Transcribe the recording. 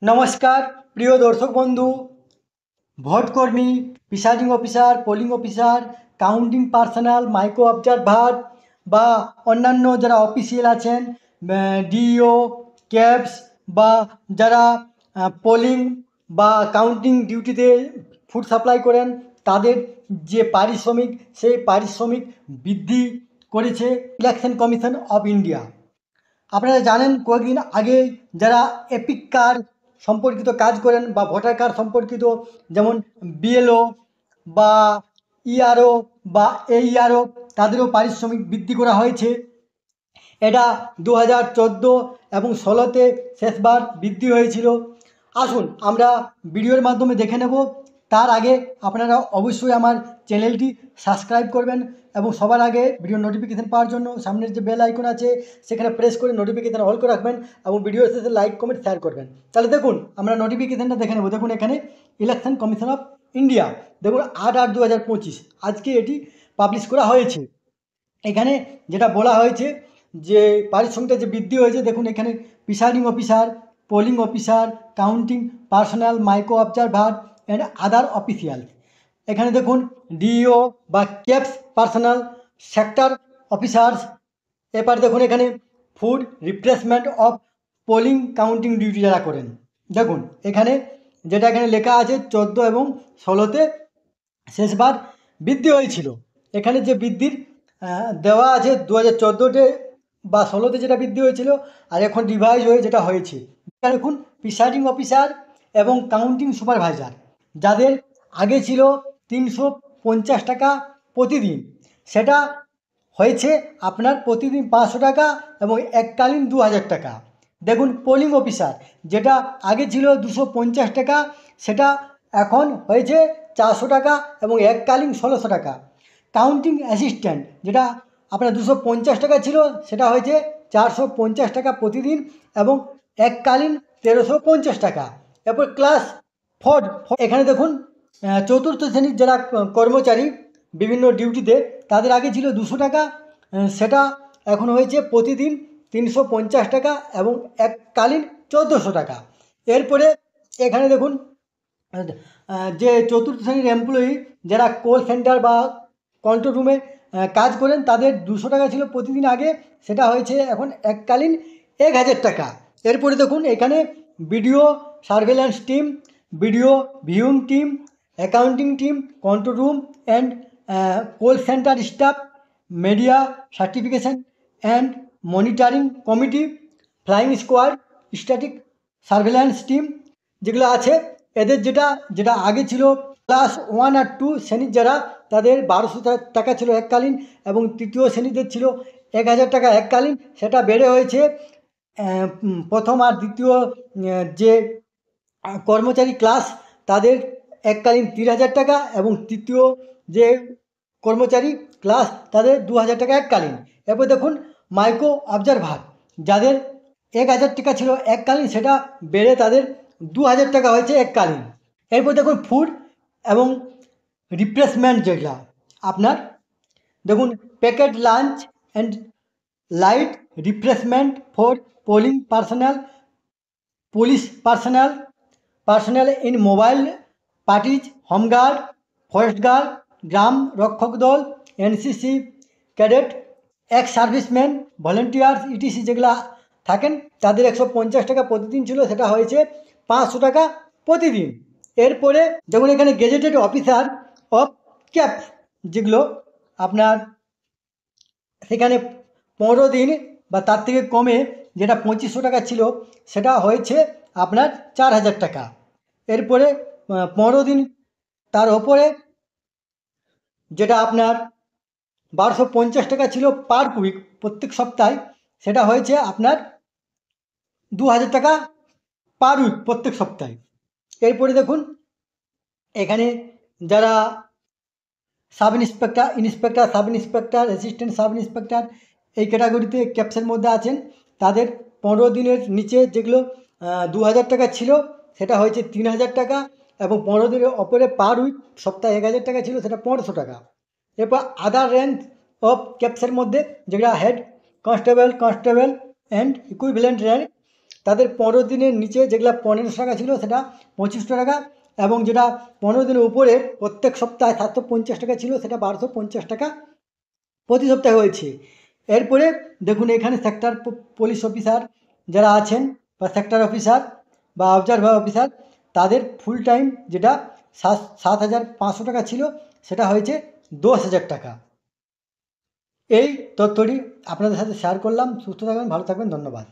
নমস্কার প্রিয় দর্শক বন্ধু, ভোটকর্মী, presiding officer, polling officer, counting personnel, micro observer বা অন্যান্য যারা অফিসিয়াল আছেন, ডিইও, ক্যাবস বা যারা পোলিং বা কাউন্টিং ডিউটিতে ফুড সাপ্লাই করেন, তাদের যে পারিশ্রমিক, সেই পারিশ্রমিক বৃদ্ধি করেছে ইলেকশন কমিশন অফ ইন্ডিয়া। আপনারা জানেন কয়েকদিন আগে যারা এপিক কার্ড সম্পর্কিত কাজ করেন বা ভোটার কার্ড সম্পর্কিত, যেমন বিএলও বা ইআরও বা এইআরও, তাদেরও পারিশ্রমিক বৃদ্ধি করা হয়েছে। এটা 2014 এবং 2016-তে শেষবার বৃদ্ধি হয়েছিল। আসুন আমরা ভিডিওর মাধ্যমে দেখে নেব। তার আগে আপনারা অবশ্যই আমার চ্যানেলটি সাবস্ক্রাইব করবেন এবং সবার আগে ভিডিও নোটিফিকেশান পাওয়ার জন্য সামনের যে বেল আইকন আছে সেখানে প্রেস করে নোটিফিকেশান অল করে রাখবেন এবং ভিডিও শেষে লাইক কমেন্ট শেয়ার করবেন। তাহলে দেখুন আমরা নোটিফিকেশানটা দেখে নেব। দেখুন এখানে ইলেকশন কমিশন অফ ইন্ডিয়া, দেখুন 8/8/2025 আজকে এটি পাবলিশ করা হয়েছে। এখানে যেটা বলা হয়েছে যে পারিশ্রমিকটা যে বৃদ্ধি হয়েছে, দেখুন এখানে presiding officer, polling officer, counting personnel, micro observer and other official. এখানে দেখুন ডিইও বা ক্যাপস পার্সোনাল, সেক্টর অফিসার্স। এবার দেখুন এখানে food replacement of polling counting duty যারা করেন, দেখুন এখানে যেটা এখানে লেখা আছে 14 এবং 16-তে শেষবার বৃদ্ধি হয়েছিল। এখানে যে বৃদ্ধির দেওয়া আছে 2014-তে বা 16-তে যেটা বৃদ্ধি হয়েছিল, আর এখন রিভাইজ হয়ে যেটা হয়েছে। দেখুন প্রিসাইডিং অফিসার এবং কাউন্টিং সুপারভাইজার, যাদের আগে ছিল 350 টাকা প্রতিদিন, সেটা হয়েছে আপনার প্রতিদিন 500 টাকা এবং এককালীন 2000 টাকা। দেখুন পোলিং অফিসার, যেটা আগে ছিল 250 টাকা, সেটা এখন হয়েছে 400 টাকা এবং এককালীন 1600 টাকা। কাউন্টিং অ্যাসিস্ট্যান্ট, যেটা আপনার 250 টাকা ছিল, সেটা হয়েছে 450 টাকা প্রতিদিন এবং এককালীন 1350 টাকা। এরপর ক্লাস 4, এখানে দেখুন চতুর্থ শ্রেণীর যারা কর্মচারী বিভিন্ন ডিউটিতে, তাদের আগে ছিল 200 টাকা, সেটা এখন হয়েছে প্রতিদিন 350 টাকা এবং এককালীন 1400 টাকা। এরপরে এখানে দেখুন যে চতুর্থ শ্রেণীর এমপ্লয়ি যারা কল সেন্টার বা কন্ট্রোল রুমে কাজ করেন, তাদের 200 টাকা ছিল প্রতিদিন আগে, সেটা হয়েছে এখন এককালীন 1000 টাকা। এরপরে দেখুন এখানে video surveillance team, video viewing team, accounting team, control room and call centre staff, media certification and monitoring committee, flying squad, static surveillance team, যেগুলো আছে, এদের যেটা যেটা আগে ছিল ক্লাস 1 আর 2 শ্রেণীর যারা, তাদের 1200 টাকা ছিল এককালীন এবং তৃতীয় শ্রেণীদের ছিল 1000 টাকা এককালীন, সেটা বেড়ে হয়েছে প্রথম আর দ্বিতীয় যে কর্মচারী ক্লাস, তাদের এককালীন 3000 টাকা এবং তৃতীয় যে কর্মচারী ক্লাস, তাদের 2000 টাকা এককালীন। এরপর দেখুন মাইক্রো অবজারভার, যাদের 1000 টাকা ছিল এককালীন, সেটা বেড়ে তাদের 2000 টাকা হয়েছে এককালীন। এরপর দেখুন ফুড এবং রিপ্লেসমেন্ট, যেগুলা আপনার দেখুন packet lunch and light replacement for polling personnel, police personnel in mobile parties, home guard, forest guard, গ্রাম রক্ষক দল, NCC cadet, ex serviceman, volunteers ETC যেগুলো থাকেন, তাদের 150 টাকা প্রতিদিন ছিল, সেটা হয়েছে 500 টাকা প্রতিদিন। এরপরে যেমন এখানে গেজেটেড অফিসার অফ ক্যাপ, যেগুলো আপনার সেখানে 15 দিন বা তার থেকে কমে, যেটা 2500 টাকা ছিল, সেটা হয়েছে আপনার 4000 টাকা। এরপরে 15 দিন তার ওপরে, যেটা আপনার 1250 টাকা ছিল পার উইক, প্রত্যেক সপ্তাহে, সেটা হয়েছে আপনার 2000 টাকা পার উইক প্রত্যেক সপ্তাহে। এরপরে দেখুন এখানে যারা sub inspector, sub inspector, assistant sub inspector, এই ক্যাটাগরিতে ক্যাপসের মধ্যে আছেন, তাদের 15 দিনের নিচে যেগুলো 2000 টাকা ছিল, সেটা হয়েছে 3000 টাকা এবং 15 দিনের ওপরে পার উইক সপ্তাহে 1000 টাকা ছিল, সেটা 1500 টাকা। এরপর আদার র্যাঙ্ক অফ ক্যাপসের মধ্যে যেগুলো head constable and equivalent rank, তাদের 15 দিনের নিচে যেগুলো 1500 টাকা ছিল সেটা 2500 টাকা, এবং যেটা 15 দিনের উপরে প্রত্যেক সপ্তাহে 750 টাকা ছিল সেটা 1250 টাকা প্রতি সপ্তাহে হয়েছে। এরপরে দেখুন এখানে সেক্টর পুলিশ অফিসার যারা আছেন বা সেক্টর অফিসার বা অবজারভার অফিসার, তাদের ফুল টাইম যেটা 7,500 টাকা ছিল সেটা হয়েছে 10,000 টাকা। এই তথ্যটি আপনাদের সাথে শেয়ার করলাম। সুস্থ থাকবেন, ভালো থাকবেন, ধন্যবাদ।